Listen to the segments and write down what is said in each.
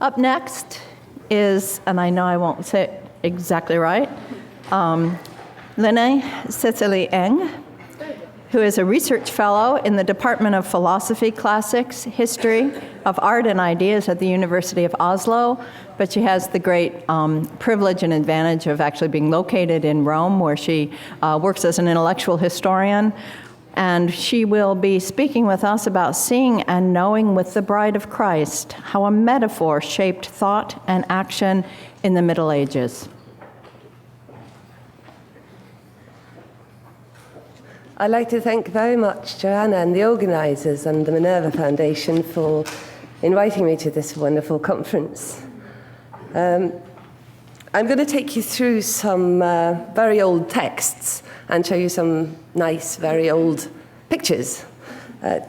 Up next is, and I know I won't say it exactly right, Lene Cecily Engh, who is a research fellow in the Department of Philosophy, Classics, History of Art and Ideas at the University of Oslo, but she has the great privilege and advantage of actually being located in Rome, where she works as an intellectual historian. And she will be speaking with us about seeing and knowing with the Bride of Christ, how a metaphor shaped thought and action in the Middle Ages. I'd like to thank very much Joanna and the organisers and the Minerva Foundation for inviting me to this wonderful conference. I'm going to take you through some very old texts and show you some nice, very old pictures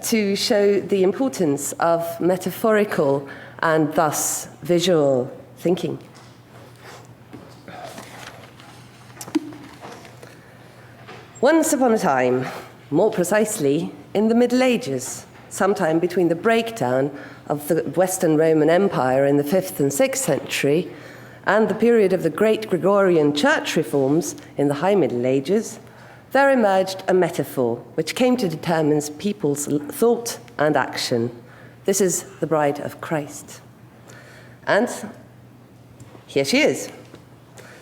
to show the importance of metaphorical and thus visual thinking. Once upon a time, more precisely in the Middle Ages, sometime between the breakdown of the Western Roman Empire in the 5th and 6th century and the period of the Great Gregorian church reforms in the High Middle Ages, there emerged a metaphor which came to determine people's thought and action. This is the Bride of Christ. And here she is.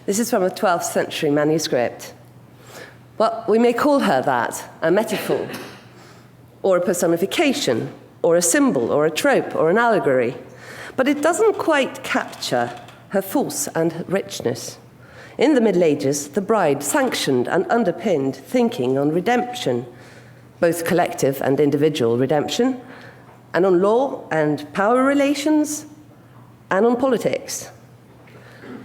This is from a 12th century manuscript. Well, we may call her that, a metaphor, or a personification, or a symbol, or a trope, or an allegory. But it doesn't quite capture her force and richness. In the Middle Ages, the bride sanctioned and underpinned thinking on redemption, both collective and individual redemption, and on law and power relations, and on politics.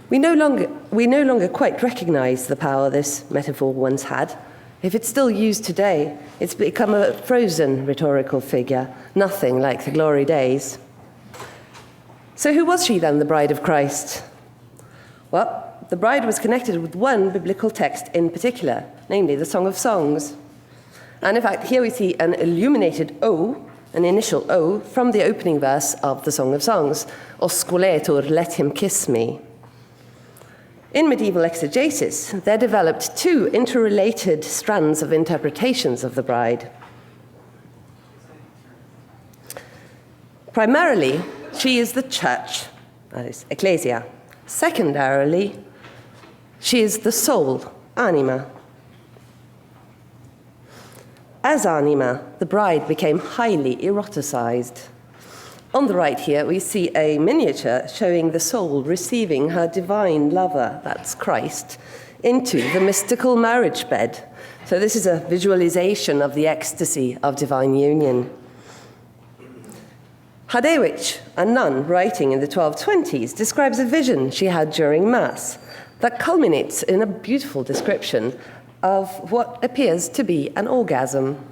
We no longer quite recognize the power this metaphor once had. If it's still used today, it's become a frozen rhetorical figure, nothing like the glory days. So who was she then, the Bride of Christ? Well, the bride was connected with one biblical text in particular, namely the Song of Songs. And in fact, here we see an illuminated O, an initial O, from the opening verse of the Song of Songs, Os skoletor, let him kiss me. In medieval exegesis, there developed two interrelated strands of interpretations of the bride. Primarily, she is the church, that is, ecclesia. Secondarily, she is the soul, anima. As anima, the bride became highly eroticized. On the right here, we see a miniature showing the soul receiving her divine lover, that's Christ, into the mystical marriage bed. So this is a visualization of the ecstasy of divine union. Hadewich, a nun writing in the 1220s, describes a vision she had during Mass that culminates in a beautiful description of what appears to be an orgasm.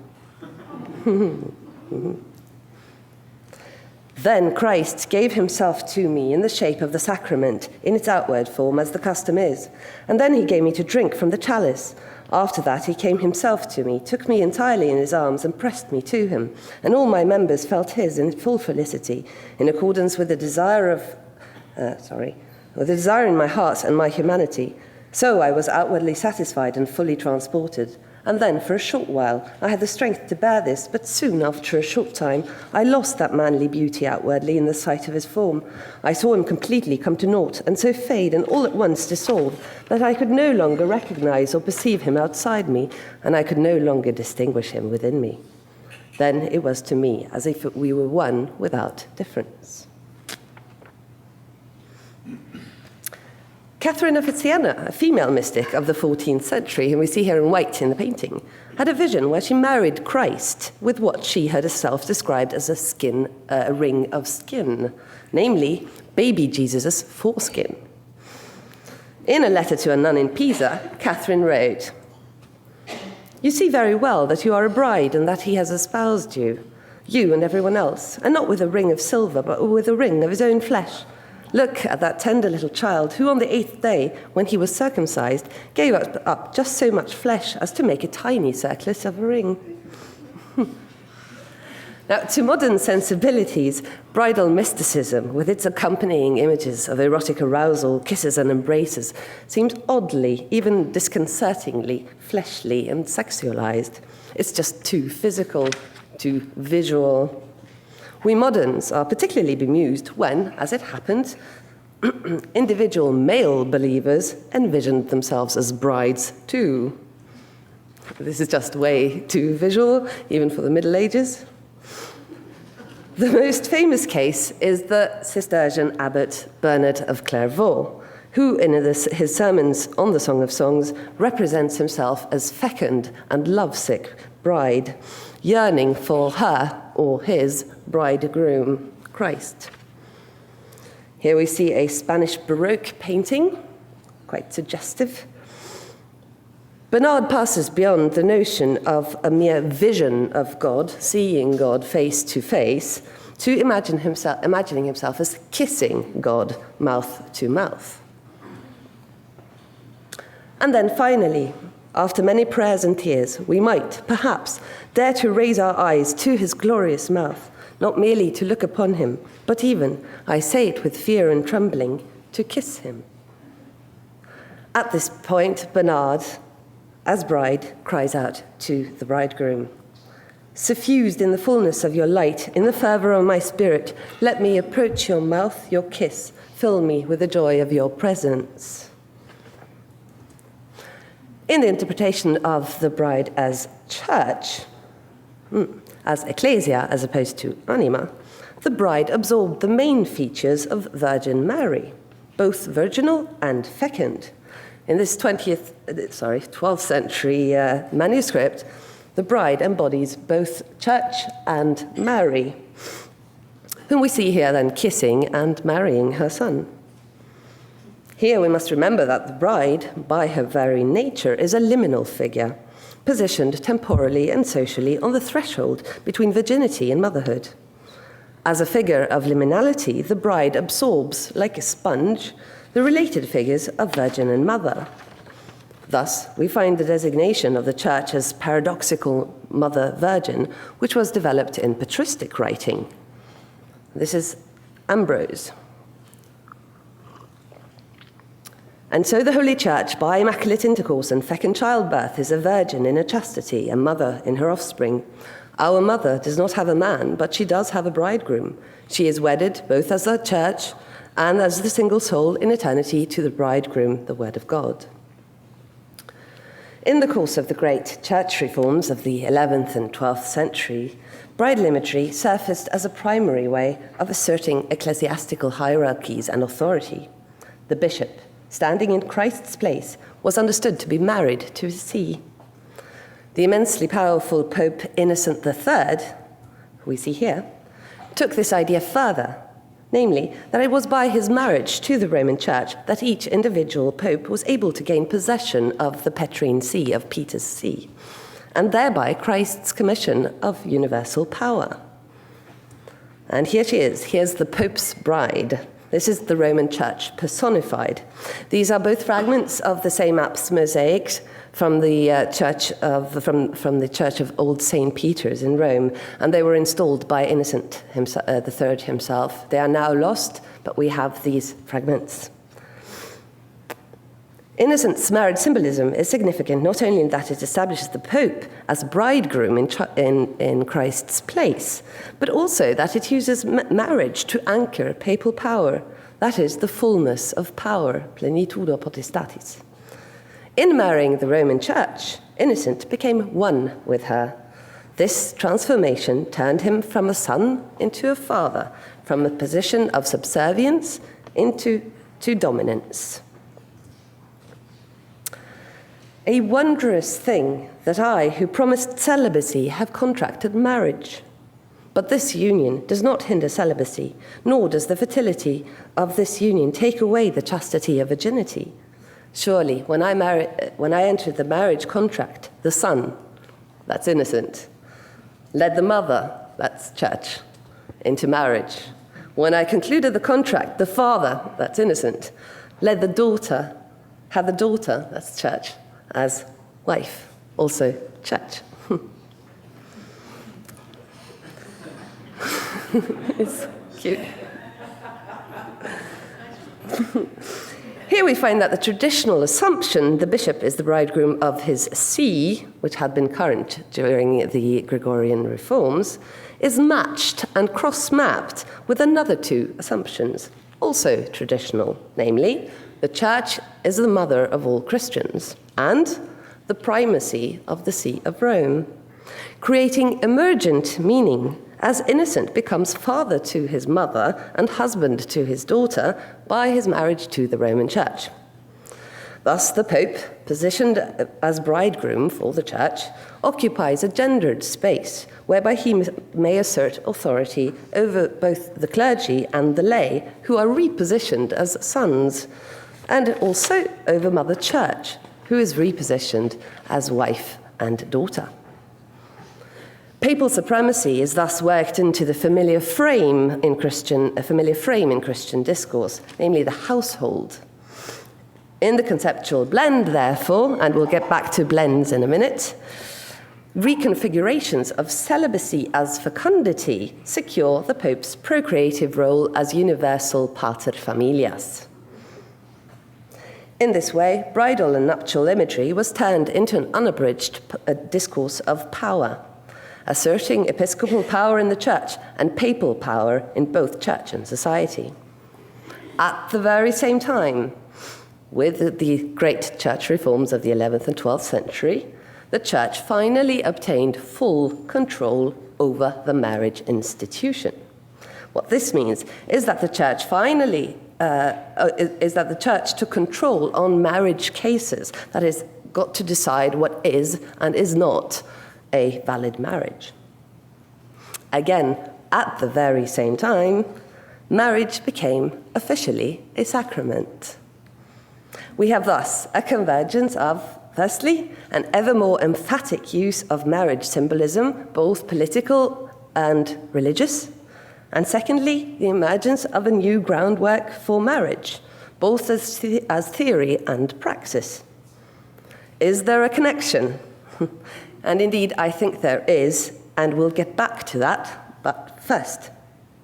Then Christ gave himself to me in the shape of the sacrament, in its outward form, as the custom is. And then he gave me to drink from the chalice. After that, he came himself to me, took me entirely in his arms, and pressed me to him. And all my members felt his in full felicity, in accordance with the desire in my heart and my humanity. So I was outwardly satisfied and fully transported. And then, for a short while, I had the strength to bear this, but soon, after a short time, I lost that manly beauty outwardly in the sight of his form. I saw him completely come to naught, and so fade and all at once dissolve, that I could no longer recognize or perceive him outside me, and I could no longer distinguish him within me. Then it was to me as if we were one without difference. Catherine of Siena, a female mystic of the 14th century, whom we see here in white in the painting, had a vision where she married Christ with what she had herself described as a ring of skin, namely baby Jesus' foreskin. In a letter to a nun in Pisa, Catherine wrote, "You see very well that you are a bride and that he has espoused you and everyone else, and not with a ring of silver, but with a ring of his own flesh. Look at that tender little child who on the 8th day, when he was circumcised, gave up just so much flesh as to make a tiny circlet of a ring." Now, to modern sensibilities, bridal mysticism, with its accompanying images of erotic arousal, kisses and embraces, seems oddly, even disconcertingly, fleshly and sexualized. It's just too physical, too visual. We moderns are particularly bemused when, as it happened, individual male believers envisioned themselves as brides too. This is just way too visual, even for the Middle Ages. The most famous case is the Cistercian abbot Bernard of Clairvaux, who in his sermons on the Song of Songs represents himself as fecund and lovesick bride, yearning for her or his bridegroom, Christ. Here we see a Spanish Baroque painting, quite suggestive. Bernard passes beyond the notion of a mere vision of God, seeing God face to face, to imagining himself as kissing God mouth to mouth. And then finally, after many prayers and tears, we might, perhaps, dare to raise our eyes to his glorious mouth, not merely to look upon him, but even, I say it with fear and trembling, to kiss him. At this point, Bernard, as bride, cries out to the bridegroom, "Suffused in the fullness of your light, in the fervor of my spirit, let me approach your mouth, your kiss, fill me with the joy of your presence." In the interpretation of the bride as church, as ecclesia as opposed to anima, the bride absorbed the main features of Virgin Mary, both virginal and fecund. In this 12th century manuscript, the bride embodies both church and Mary, whom we see here then kissing and marrying her son. Here we must remember that the bride, by her very nature, is a liminal figure, positioned temporally and socially on the threshold between virginity and motherhood. As a figure of liminality, the bride absorbs, like a sponge, the related figures of virgin and mother. Thus, we find the designation of the church as paradoxical mother virgin, which was developed in patristic writing. This is Ambrose. And so the Holy Church, by immaculate intercourse and fecund childbirth, is a virgin in her chastity, a mother in her offspring. Our mother does not have a man, but she does have a bridegroom. She is wedded both as the church and as the single soul in eternity to the bridegroom, the Word of God. In the course of the great church reforms of the 11th and 12th century, bridal imagery surfaced as a primary way of asserting ecclesiastical hierarchies and authority. The bishop, standing in Christ's place, was understood to be married to his see. The immensely powerful Pope Innocent III, who we see here, took this idea further, namely, that it was by his marriage to the Roman Church that each individual pope was able to gain possession of the Petrine See, of Peter's See, and thereby Christ's commission of universal power. And here she is. Here's the Pope's bride. This is the Roman Church personified. These are both fragments of the same apse mosaics from the church of Old St. Peter's in Rome, and they were installed by Innocent III himself. They are now lost, but we have these fragments. Innocent's marriage symbolism is significant not only in that it establishes the Pope as bridegroom in Christ's place, but also that it uses marriage to anchor papal power, that is, the fullness of power, plenitudo potestatis. In marrying the Roman Church, Innocent became one with her. This transformation turned him from a son into a father, from a position of subservience into dominance. A wondrous thing that I, who promised celibacy, have contracted marriage. But this union does not hinder celibacy, nor does the fertility of this union take away the chastity of virginity. Surely, when I entered the marriage contract, the son, that's Innocent, led the mother, that's church, into marriage. When I concluded the contract, the father, that's Innocent, led the daughter, had the daughter, that's church, as wife, also church. It's cute. Here we find that the traditional assumption the bishop is the bridegroom of his see, which had been current during the Gregorian reforms, is matched and cross-mapped with another two assumptions, also traditional, namely, the Church is the mother of all Christians, and the primacy of the See of Rome, creating emergent meaning as Innocent becomes father to his mother and husband to his daughter by his marriage to the Roman Church. Thus, the Pope, positioned as bridegroom for the Church, occupies a gendered space whereby he may assert authority over both the clergy and the lay, who are repositioned as sons, and also over Mother Church, who is repositioned as wife and daughter. Papal supremacy is thus worked into the familiar frame in Christian discourse, namely the household. In the conceptual blend, therefore, and we'll get back to blends in a minute, reconfigurations of celibacy as fecundity secure the Pope's procreative role as universal pater familias. In this way, bridal and nuptial imagery was turned into an unabridged discourse of power, asserting episcopal power in the Church and papal power in both Church and society. At the very same time, with the great Church reforms of the 11th and 12th century, the Church finally obtained full control over the marriage institution. What this means is that the Church took control on marriage cases, that is, got to decide what is and is not a valid marriage. Again, at the very same time, marriage became officially a sacrament. We have thus a convergence of, firstly, an ever more emphatic use of marriage symbolism, both political and religious, and secondly, the emergence of a new groundwork for marriage, both as theory and praxis. Is there a connection? And indeed, I think there is, and we'll get back to that, but first,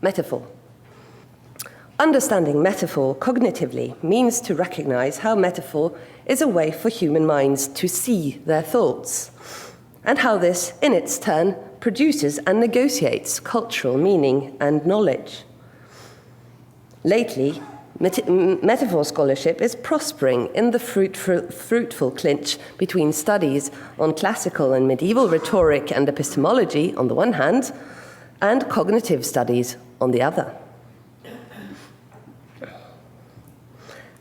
metaphor. Understanding metaphor cognitively means to recognize how metaphor is a way for human minds to see their thoughts, and how this, in its turn, produces and negotiates cultural meaning and knowledge. Lately, metaphor scholarship is prospering in the fruitful clinch between studies on classical and medieval rhetoric and epistemology on the one hand, and cognitive studies on the other.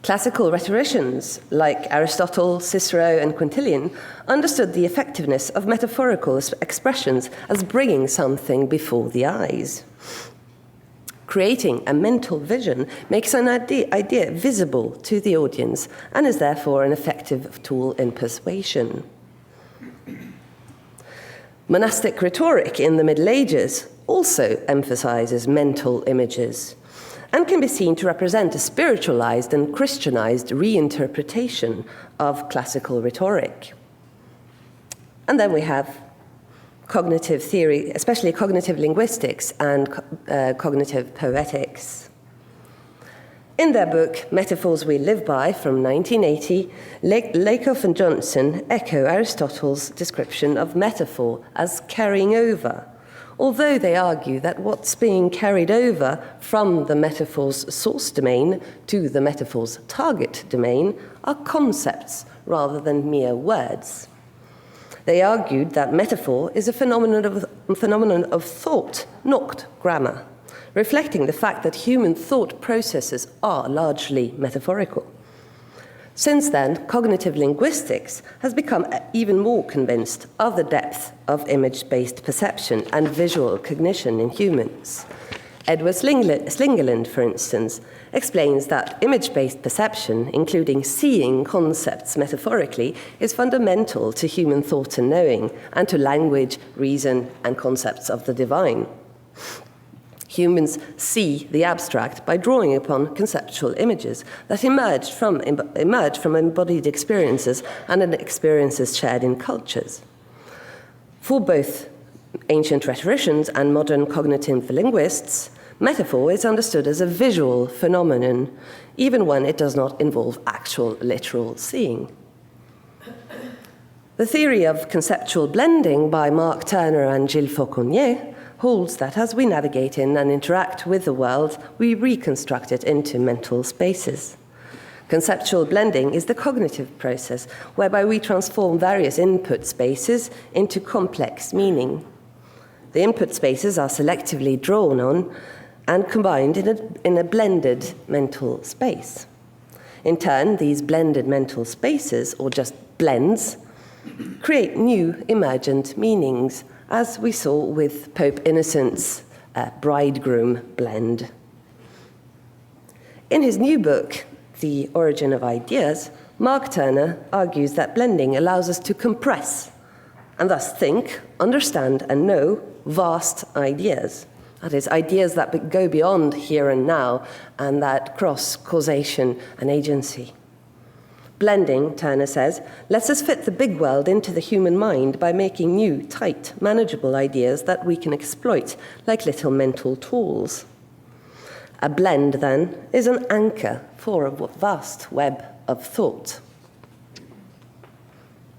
Classical rhetoricians like Aristotle, Cicero, and Quintilian understood the effectiveness of metaphorical expressions as bringing something before the eyes. Creating a mental vision makes an idea visible to the audience and is therefore an effective tool in persuasion. Monastic rhetoric in the Middle Ages also emphasizes mental images and can be seen to represent a spiritualized and Christianized reinterpretation of classical rhetoric. And then we have cognitive theory, especially cognitive linguistics and cognitive poetics. In their book, Metaphors We Live By, from 1980, Lakoff and Johnson echo Aristotle's description of metaphor as carrying over, although they argue that what's being carried over from the metaphor's source domain to the metaphor's target domain are concepts rather than mere words. They argued that metaphor is a phenomenon of thought, not grammar, reflecting the fact that human thought processes are largely metaphorical. Since then, cognitive linguistics has become even more convinced of the depth of image-based perception and visual cognition in humans. Edward Slingerland, for instance, explains that image-based perception, including seeing concepts metaphorically, is fundamental to human thought and knowing, and to language, reason, and concepts of the divine. Humans see the abstract by drawing upon conceptual images that emerge from embodied experiences and experiences shared in cultures. For both ancient rhetoricians and modern cognitive linguists, metaphor is understood as a visual phenomenon, even when it does not involve actual literal seeing. The theory of conceptual blending by Mark Turner and Gilles Fauconnier holds that as we navigate in and interact with the world, we reconstruct it into mental spaces. Conceptual blending is the cognitive process whereby we transform various input spaces into complex meaning. The input spaces are selectively drawn on and combined in a blended mental space. In turn, these blended mental spaces, or just blends, create new imagined meanings, as we saw with Pope Innocent's bridegroom blend. In his new book, The Origin of Ideas, Mark Turner argues that blending allows us to compress and thus think, understand, and know vast ideas. That is, ideas that go beyond here and now and that cross causation and agency. Blending, Turner says, lets us fit the big world into the human mind by making new, tight, manageable ideas that we can exploit like little mental tools. A blend, then, is an anchor for a vast web of thought.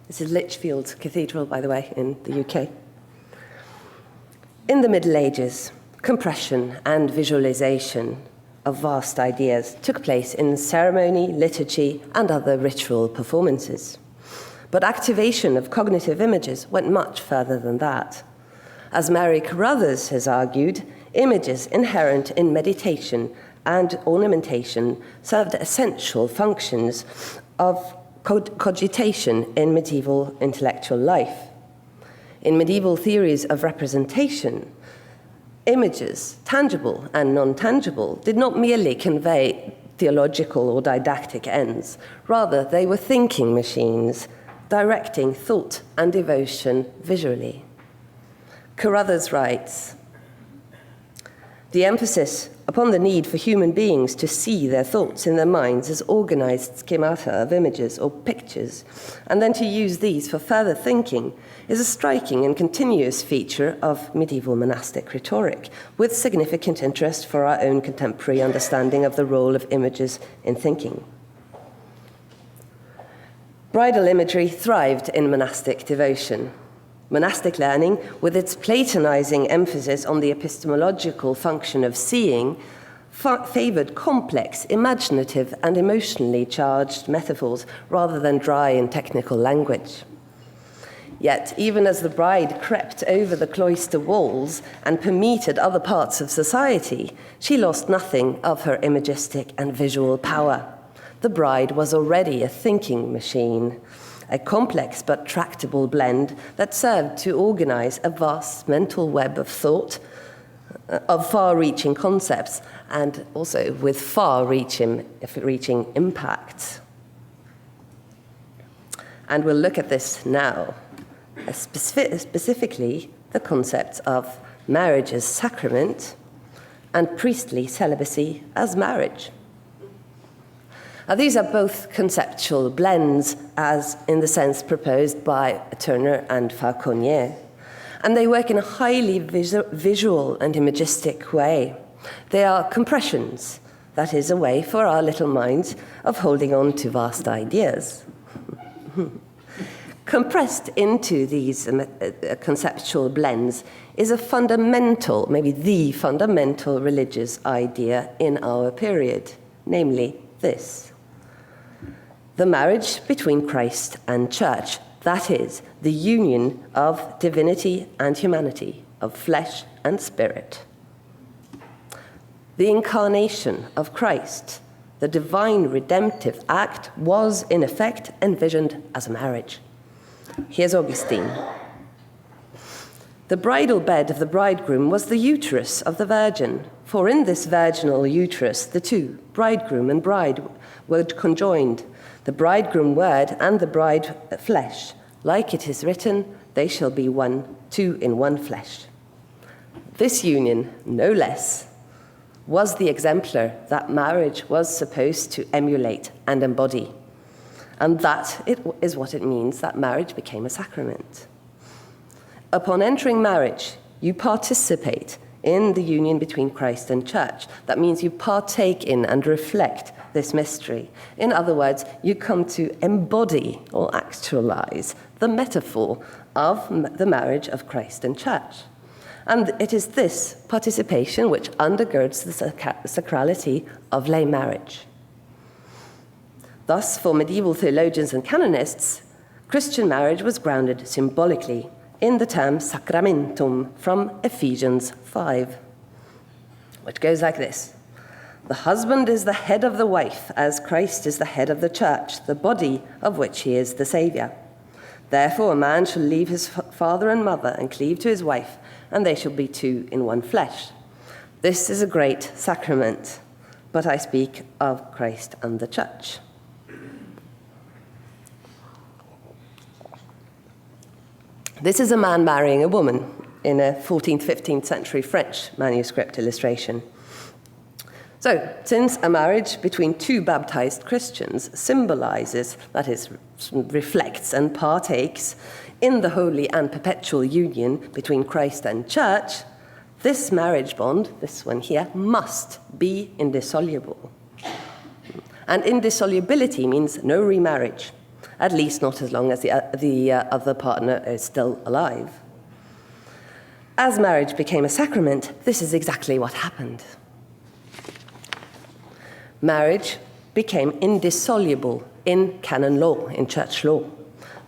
This is Lichfield Cathedral, by the way, in the UK. In the Middle Ages, compression and visualization of vast ideas took place in ceremony, liturgy, and other ritual performances. But activation of cognitive images went much further than that. As Mary Carruthers has argued, images inherent in meditation and ornamentation served essential functions of cogitation in medieval intellectual life. In medieval theories of representation, images, tangible and non-tangible, did not merely convey theological or didactic ends. Rather, they were thinking machines, directing thought and devotion visually. Carruthers writes, "The emphasis upon the need for human beings to see their thoughts in their minds as organized schemata of images or pictures, and then to use these for further thinking, is a striking and continuous feature of medieval monastic rhetoric, with significant interest for our own contemporary understanding of the role of images in thinking." Bridal imagery thrived in monastic devotion. Monastic learning, with its Platonizing emphasis on the epistemological function of seeing, favored complex, imaginative, and emotionally charged metaphors rather than dry and technical language. Yet, even as the bride crept over the cloister walls and permeated other parts of society, she lost nothing of her imagistic and visual power. The bride was already a thinking machine, a complex but tractable blend that served to organize a vast mental web of thought, of far-reaching concepts, and also with far-reaching impact. And we'll look at this now, specifically the concepts of marriage as sacrament and priestly celibacy as marriage. Now, these are both conceptual blends, as in the sense proposed by Turner and Fauconnier, and they work in a highly visual and imagistic way. They are compressions, that is, a way for our little minds of holding on to vast ideas. Compressed into these conceptual blends is a fundamental, maybe the fundamental religious idea in our period, namely this: the marriage between Christ and church, that is, the union of divinity and humanity, of flesh and spirit. The incarnation of Christ, the divine redemptive act, was in effect envisioned as a marriage. Here's Augustine. The bridal bed of the bridegroom was the uterus of the virgin, for in this virginal uterus the two, bridegroom and bride, were conjoined, the bridegroom word and the bride flesh. Like it is written, they shall be one, two in one flesh. This union, no less, was the exemplar that marriage was supposed to emulate and embody. And that is what it means that marriage became a sacrament. Upon entering marriage, you participate in the union between Christ and church. That means you partake in and reflect this mystery. In other words, you come to embody or actualize the metaphor of the marriage of Christ and church. And it is this participation which undergirds the sacrality of lay marriage. Thus, for medieval theologians and canonists, Christian marriage was grounded symbolically in the term sacramentum from Ephesians 5, which goes like this. The husband is the head of the wife, as Christ is the head of the church, the body of which he is the Saviour. Therefore, a man shall leave his father and mother and cleave to his wife, and they shall be two in one flesh. This is a great sacrament, but I speak of Christ and the church. This is a man marrying a woman in a 14th, 15th century French manuscript illustration. So, since a marriage between two baptized Christians symbolizes, that is, reflects and partakes in the holy and perpetual union between Christ and church, this marriage bond, this one here, must be indissoluble. And indissolubility means no remarriage, at least not as long as the other partner is still alive. As marriage became a sacrament, this is exactly what happened. Marriage became indissoluble in canon law, in church law,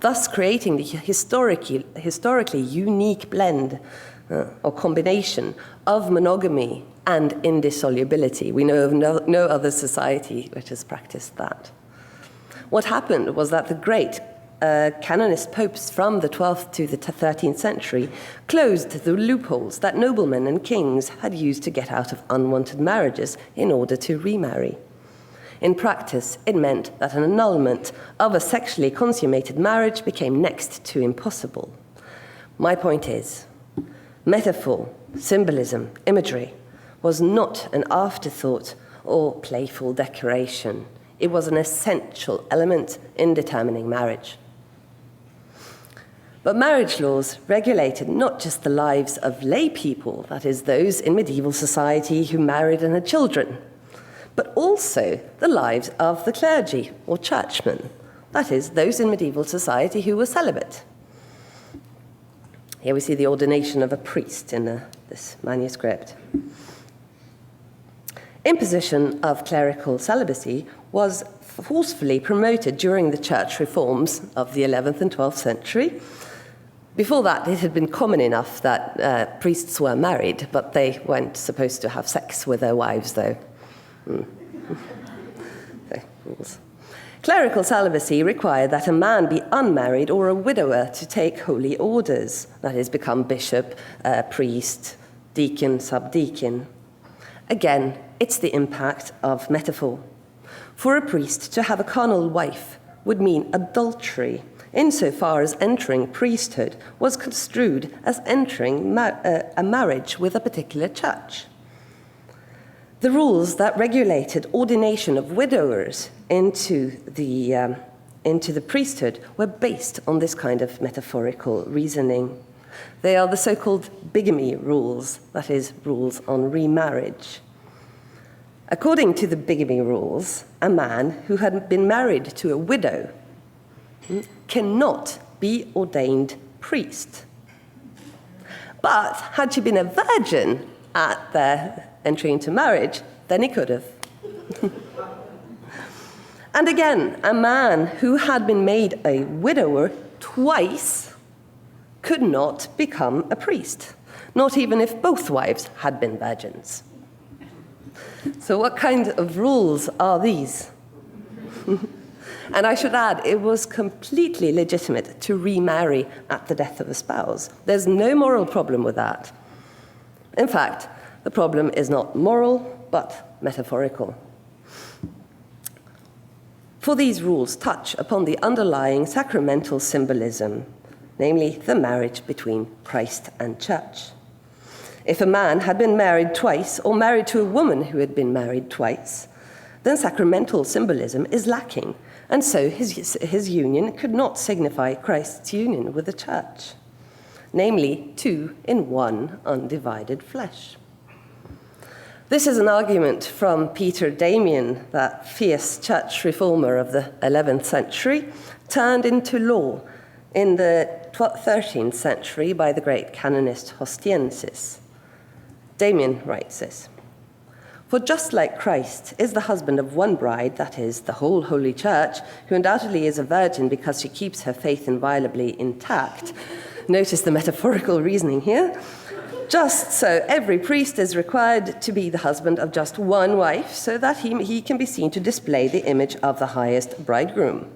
thus creating the historically unique blend or combination of monogamy and indissolubility. We know of no other society which has practiced that. What happened was that the great canonist popes from the 12th to the 13th century closed the loopholes that noblemen and kings had used to get out of unwanted marriages in order to remarry. In practice, it meant that an annulment of a sexually consummated marriage became next to impossible. My point is, metaphor, symbolism, imagery was not an afterthought or playful decoration. It was an essential element in determining marriage. But marriage laws regulated not just the lives of lay people, that is, those in medieval society who married and had children, but also the lives of the clergy or churchmen, that is, those in medieval society who were celibate. Here we see the ordination of a priest in this manuscript. Imposition of clerical celibacy was forcefully promoted during the church reforms of the 11th and 12th century. Before that, it had been common enough that priests were married, but they weren't supposed to have sex with their wives, though. Okay, rules. Clerical celibacy required that a man be unmarried or a widower to take holy orders, that is, become bishop, priest, deacon, subdeacon. Again, it's the impact of metaphor. For a priest to have a carnal wife would mean adultery, insofar as entering priesthood was construed as entering a marriage with a particular church. The rules that regulated ordination of widowers into the priesthood were based on this kind of metaphorical reasoning. They are the so-called bigamy rules, that is, rules on remarriage. According to the bigamy rules, a man who had been married to a widow cannot be ordained priest. But had she been a virgin at their entry into marriage, then he could have. And again, a man who had been made a widower twice could not become a priest, not even if both wives had been virgins. So what kind of rules are these? And I should add, it was completely legitimate to remarry at the death of a spouse. There's no moral problem with that. In fact, the problem is not moral, but metaphorical. For these rules touch upon the underlying sacramental symbolism, namely the marriage between Christ and church. If a man had been married twice, or married to a woman who had been married twice, then sacramental symbolism is lacking, and so his union could not signify Christ's union with the church. namely two in one undivided flesh. This is an argument from Peter Damian, that fierce church reformer of the 11th century, turned into law in the 13th century by the great canonist Hostiensis. Damian writes this: "For just like Christ is the husband of one bride, that is, the whole Holy Church, who undoubtedly is a virgin because she keeps her faith inviolably intact," notice the metaphorical reasoning here, "just so every priest is required to be the husband of just one wife, so that he can be seen to display the image of the highest bridegroom."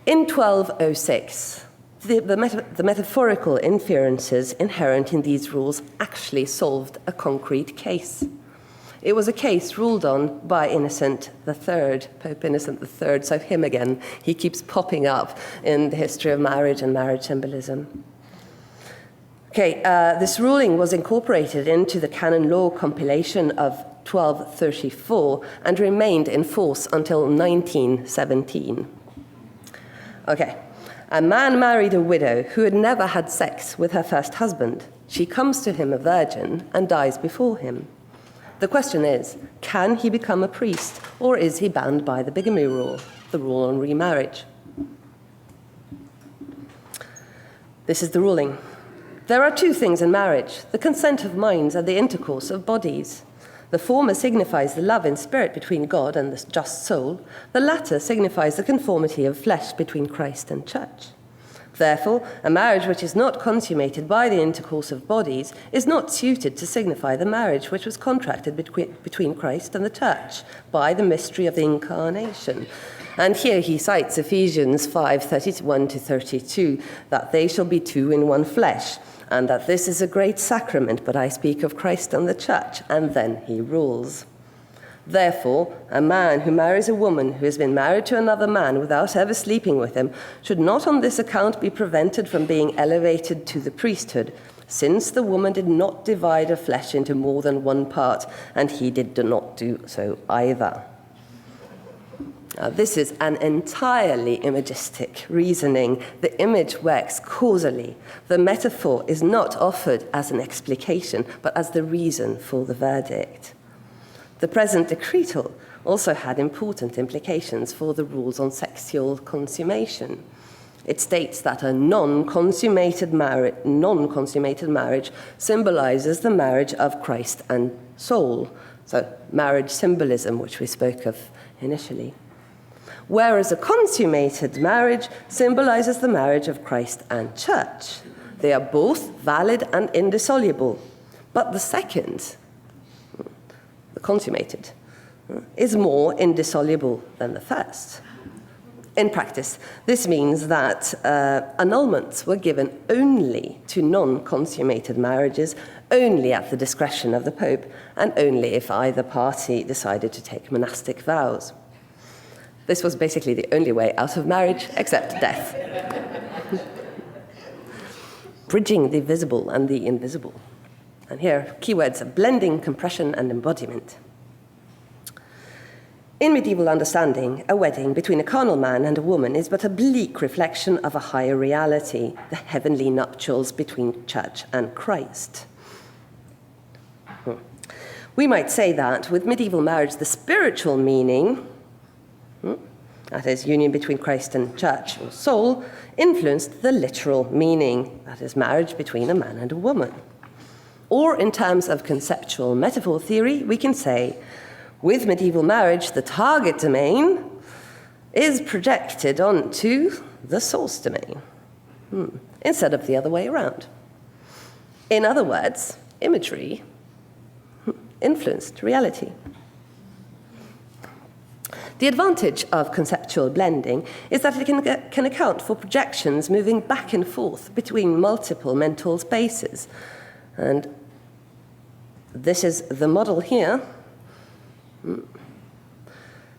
In 1206, the metaphorical inferences inherent in these rules actually solved a concrete case. It was a case ruled on by Innocent III, Pope Innocent III, so him again. He keeps popping up in the history of marriage and marriage symbolism. Okay, this ruling was incorporated into the canon law compilation of 1234 and remained in force until 1917. Okay, a man married a widow who had never had sex with her first husband. She comes to him a virgin and dies before him. The question is, can he become a priest, or is he bound by the bigamy rule, the rule on remarriage? This is the ruling. There are two things in marriage: the consent of minds and the intercourse of bodies. The former signifies the love in spirit between God and the just soul. The latter signifies the conformity of flesh between Christ and church. Therefore, a marriage which is not consummated by the intercourse of bodies is not suited to signify the marriage which was contracted between Christ and the church by the mystery of the incarnation. And here he cites Ephesians 5:31-32, that they shall be two in one flesh, and that this is a great sacrament, but I speak of Christ and the church, and then he rules. Therefore, a man who marries a woman who has been married to another man without ever sleeping with him should not on this account be prevented from being elevated to the priesthood, since the woman did not divide her flesh into more than one part, and he did not do so either. Now, this is an entirely imagistic reasoning. The image works causally. The metaphor is not offered as an explication, but as the reason for the verdict. The present decretal also had important implications for the rules on sexual consummation. It states that a non-consummated marriage symbolizes the marriage of Christ and soul, so marriage symbolism, which we spoke of initially. Whereas a consummated marriage symbolizes the marriage of Christ and church. They are both valid and indissoluble, but the second, the consummated, is more indissoluble than the first. In practice, this means that annulments were given only to non-consummated marriages, only at the discretion of the Pope, and only if either party decided to take monastic vows. This was basically the only way out of marriage, except death. Bridging the visible and the invisible. And here, keywords are blending, compression, and embodiment. In medieval understanding, a wedding between a carnal man and a woman is but a bleak reflection of a higher reality, the heavenly nuptials between church and Christ. We might say that with medieval marriage, the spiritual meaning, that is, union between Christ and church or soul, influenced the literal meaning, that is, marriage between a man and a woman. Or in terms of conceptual metaphor theory, we can say, with medieval marriage, the target domain is projected onto the source domain, instead of the other way around. In other words, imagery influenced reality. The advantage of conceptual blending is that it can account for projections moving back and forth between multiple mental spaces. And this is the model here.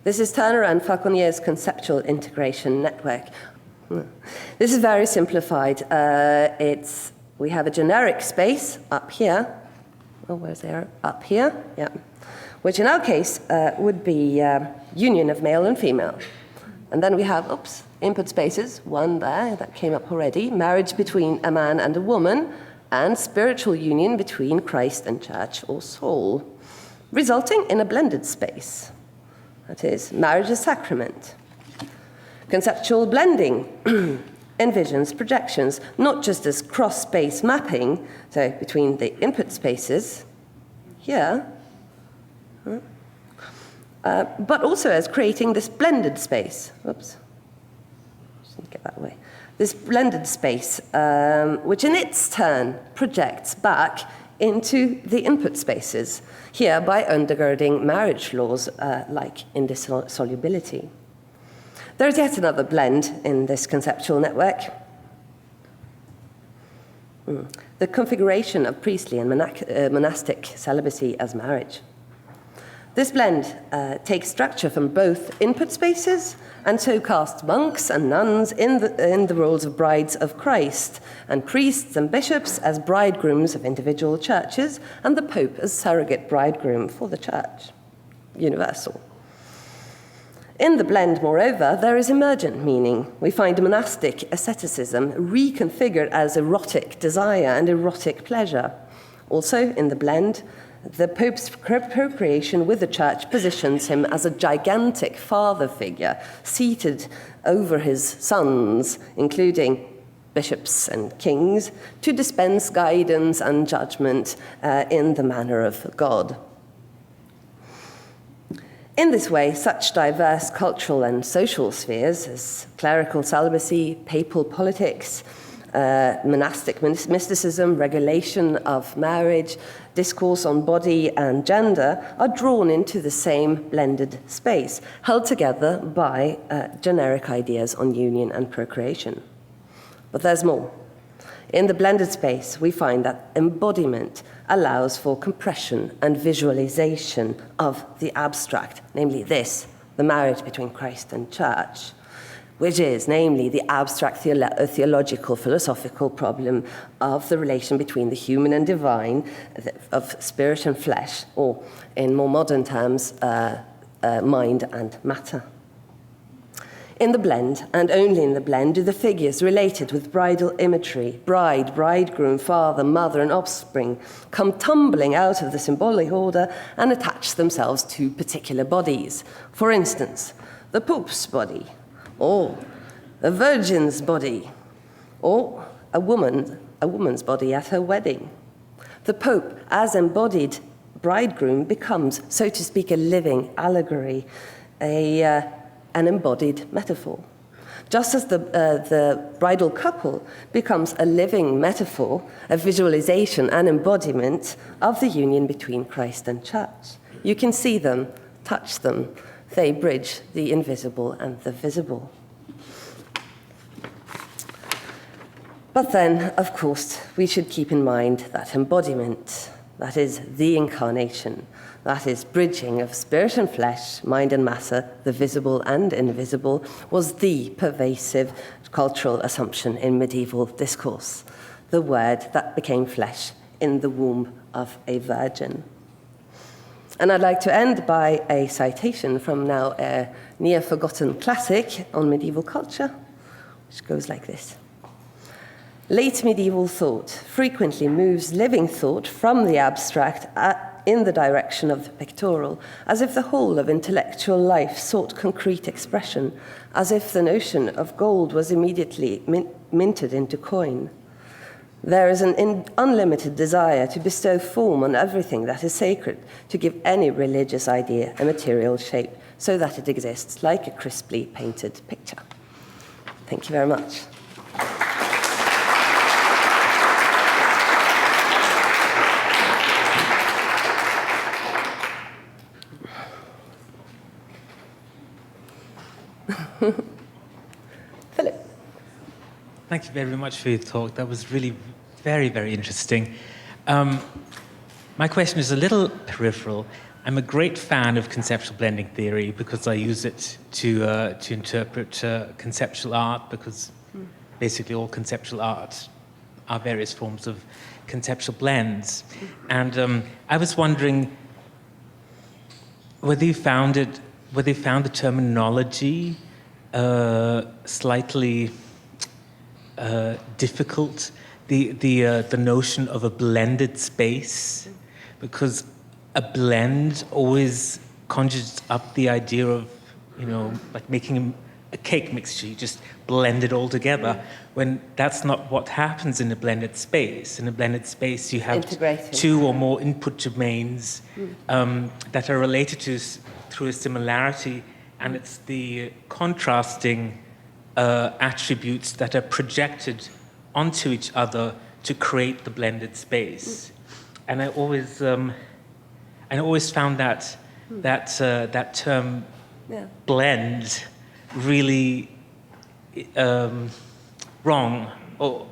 This is Turner and Falconier's conceptual integration network. This is very simplified. We have a generic space up here. Oh, where's the arrow? Up here, yeah. Which in our case would be union of male and female. And then we have, input spaces, one there, that came up already, marriage between a man and a woman, and spiritual union between Christ and church or soul, resulting in a blended space. That is, marriage as sacrament. Conceptual blending envisions projections, not just as cross-space mapping, so between the input spaces, here, but also as creating this blended space. Oops, just need to get that away. This blended space, which in its turn projects back into the input spaces, here by undergirding marriage laws like indissolubility. There's yet another blend in this conceptual network. The configuration of priestly and monastic celibacy as marriage. This blend takes structure from both input spaces and so casts monks and nuns in the roles of brides of Christ, and priests and bishops as bridegrooms of individual churches, and the Pope as surrogate bridegroom for the church, universal. In the blend, moreover, there is emergent meaning. We find monastic asceticism reconfigured as erotic desire and erotic pleasure. Also, in the blend, the Pope's procreation with the church positions him as a gigantic father figure, seated over his sons, including bishops and kings, to dispense guidance and judgment in the manner of God. In this way, such diverse cultural and social spheres as clerical celibacy, papal politics, monastic mysticism, regulation of marriage, discourse on body and gender are drawn into the same blended space, held together by generic ideas on union and procreation. But there's more. In the blended space, we find that embodiment allows for compression and visualization of the abstract, namely this, the marriage between Christ and church, which is, namely, the abstract theological, philosophical problem of the relation between the human and divine, of spirit and flesh, or, in more modern terms, mind and matter. In the blend, and only in the blend, do the figures related with bridal imagery, bride, bridegroom, father, mother, and offspring, come tumbling out of the symbolic order and attach themselves to particular bodies. For instance, the Pope's body, or a virgin's body, or a woman's body at her wedding. The Pope, as embodied bridegroom, becomes, so to speak, a living allegory, an embodied metaphor. Just as the bridal couple becomes a living metaphor, a visualization and embodiment of the union between Christ and church. You can see them, touch them. They bridge the invisible and the visible. But then, of course, we should keep in mind that embodiment, that is the incarnation, that is bridging of spirit and flesh, mind and matter, the visible and invisible, was the pervasive cultural assumption in medieval discourse, the word that became flesh in the womb of a virgin. And I'd like to end by a citation from now a near-forgotten classic on medieval culture, which goes like this. Late medieval thought frequently moves living thought from the abstract in the direction of the pictorial, as if the whole of intellectual life sought concrete expression, as if the notion of gold was immediately minted into coin. There is an unlimited desire to bestow form on everything that is sacred, to give any religious idea a material shape, so that it exists like a crisply painted picture. Thank you very much. Philip. Thank you very much for your talk. That was really very, very interesting. My question is a little peripheral. I'm a great fan of conceptual blending theory because I use it to interpret conceptual art, because basically all conceptual art are various forms of conceptual blends. And I was wondering whether you found the terminology slightly difficult, the notion of a blended space, because a blend always conjures up the idea of, like making a cake mixture. You just blend it all together, when that's not what happens in a blended space. In a blended space, you have two or more input domains that are related through a similarity, and it's the contrasting attributes that are projected onto each other to create the blended space. And I always found that term blend really wrong or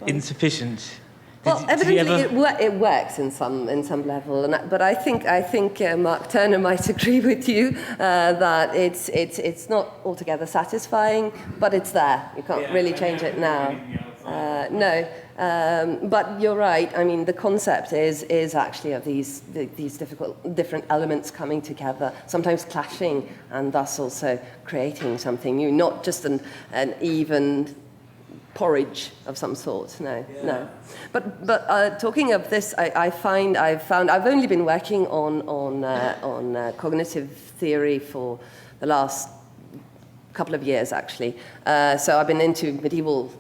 insufficient. Well, evidently it works in some level, but I think Mark Turner might agree with you that it's not altogether satisfying, but it's there. You can't really change it now. No, but you're right. I mean, the concept is actually of these different elements coming together, sometimes clashing, and thus also creating something new, not just an even porridge of some sort. No. But talking of this, I've only been working on cognitive theory for the last couple of years, actually. So I've been into medieval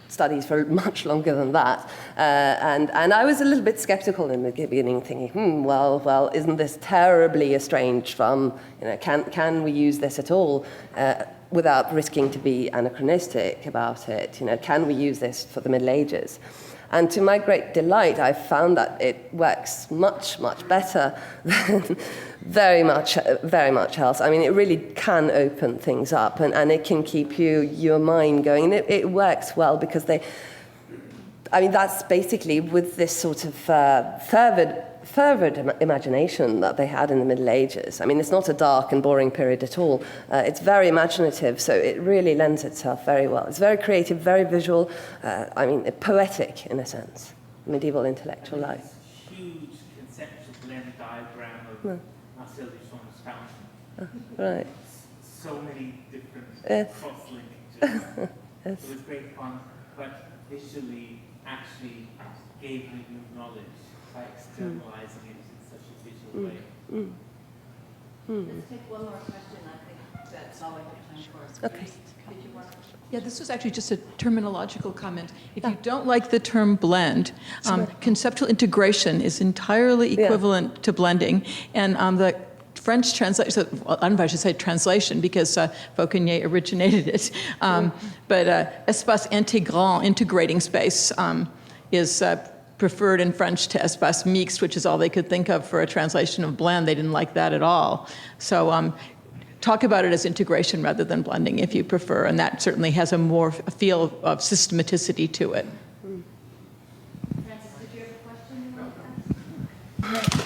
studies for much longer than that, and I was a little bit skeptical in the beginning, thinking, well, isn't this terribly estranged from, can we use this at all without risking to be anachronistic about it? Can we use this for the Middle Ages? And to my great delight, I found that it works much, much better than very much else. I mean, it really can open things up, and it can keep your mind going. And it works well because that's basically with this sort of fervid imagination that they had in the Middle Ages. I mean, it's not a dark and boring period at all. It's very imaginative, so it really lends itself very well. It's very creative, very visual, poetic in a sense, medieval intellectual life. Huge conceptual blend diagram of Marcel Duchamp's fountain. Right. So many different cross-linkages. It was great fun, but visually actually gave me new knowledge by externalizing it in such a visual way. Let's take one more question. I think that's all we have time for. Okay. Did you want to? Yeah, this was actually just a terminological comment. If you don't like the term blend, conceptual integration is entirely equivalent to blending. And the French translation, I should say translation, because Fauconnier originated it. But espace intégrant, integrating space, is preferred in French to espace mixte, which is all they could think of for a translation of blend. They didn't like that at all. So talk about it as integration rather than blending if you prefer, and that certainly has a feel of systematicity to it. Francis, did you have a question you wanted to ask?